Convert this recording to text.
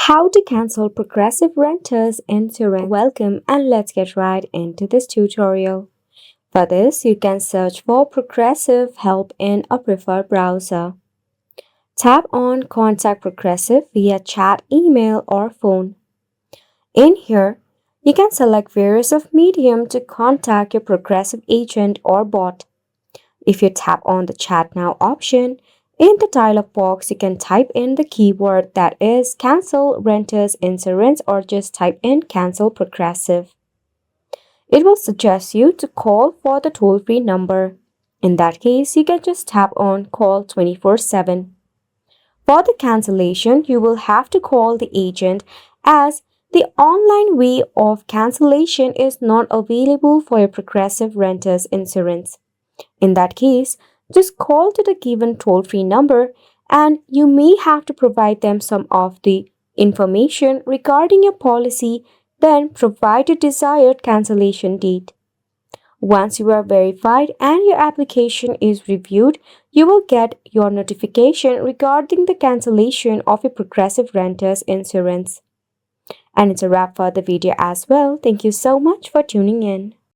How to cancel progressive renters insurance. Welcome and let's get right into this tutorial. For this, you can search for Progressive help in a preferred browser. Tap on Contact Progressive via chat, email, or phone. In here, you can select various of medium to contact your Progressive agent or bot. If you tap on the Chat Now option, in the dialog box, you can type in the keyword that is cancel renters insurance or just type in cancel progressive. It will suggest you to call for the toll-free number. In that case, you can just tap on call 24/7. For the cancellation, you will have to call the agent as the online way of cancellation is not available for your progressive renters insurance. In that case, just call to the given toll-free number and you may have to provide them some of the information regarding your policy, then provide your desired cancellation date. Once you are verified and your application is reviewed, you will get your notification regarding the cancellation of your progressive renters insurance. And it's a wrap for the video as well. Thank you so much for tuning in.